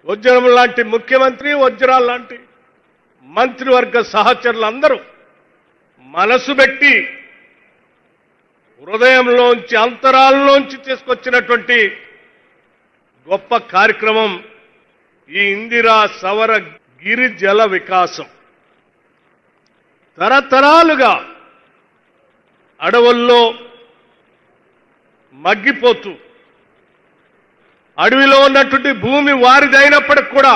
వజ్రం లాంటి ముఖ్యమంత్రి, వజ్రాల లాంటి మంత్రివర్గ సహచరులందరూ మనసు పెట్టి హృదయంలోంచి అంతరాల్లోంచి తీసుకొచ్చినటువంటి గొప్ప కార్యక్రమం ఈ ఇందిరా సవర గిరిజల వికాసం. తరతరాలుగా అడవుల్లో మగ్గిపోతూ అడవిలో ఉన్నటువంటి భూమి వారిదైనప్పటికి కూడా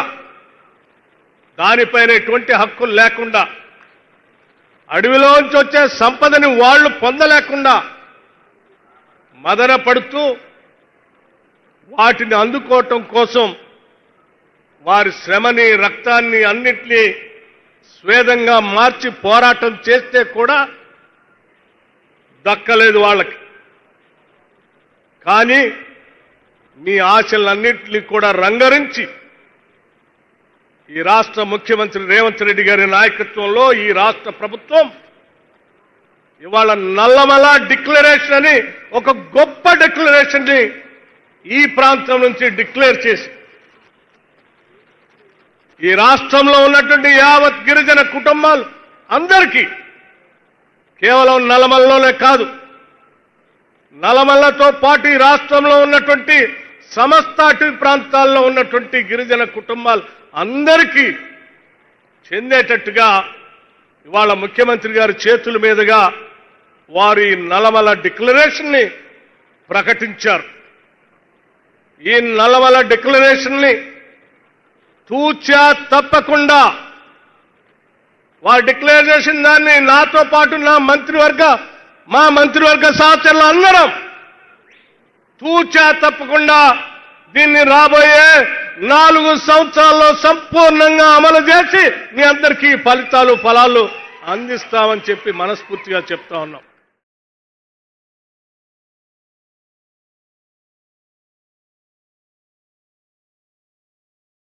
దానిపైన ఎటువంటి హక్కులు లేకుండా, అడవిలోంచి వచ్చే సంపదని వాళ్ళు పొందలేకుండా మదన పడుతూ వాటిని అందుకోవటం కోసం వారి శ్రమని, రక్తాన్ని అన్నింటినీ స్వేదంగా మార్చి పోరాటం చేస్తే కూడా దక్కలేదు వాళ్ళకి. కానీ మీ ఆశలన్నింటినీ కూడా రంగరించి ఈ రాష్ట్ర ముఖ్యమంత్రి రేవంత్ రెడ్డి గారి నాయకత్వంలో ఈ రాష్ట్ర ప్రభుత్వం ఇవాళ నల్లమల డిక్లరేషన్ అని ఒక గొప్ప డిక్లరేషన్ ని ఈ ప్రాంతం నుంచి డిక్లేర్ చేసి ఈ రాష్ట్రంలో ఉన్నటువంటి యావత్ గిరిజన కుటుంబాలు అందరికీ, కేవలం నల్లమలలోనే కాదు, నల్లమలతో పాటు ఈ రాష్ట్రంలో ఉన్నటువంటి సమస్త అటవీ ప్రాంతాల్లో ఉన్నటువంటి గిరిజన కుటుంబాలు అందరికీ చెందేటట్టుగా ఇవాళ ముఖ్యమంత్రి గారి చేతుల మీదుగా వారు ఈ నల్లమల డిక్లరేషన్ ని ప్రకటించారు. ఈ నల్లమల డిక్లరేషన్ ని తూచా తప్పకుండా వారు డిక్లేర్ చేసిన దాన్ని నాతో పాటు మా మంత్రివర్గ సహచరులు అందరం తూచా తప్పకుండా దీన్ని రాబోయే 4 సంవత్సరాల్లో సంపూర్ణంగా అమలు చేసి మీ అందరికీ ఫలాలు అందిస్తామని చెప్పి మనస్ఫూర్తిగా చెప్తా ఉన్నాం.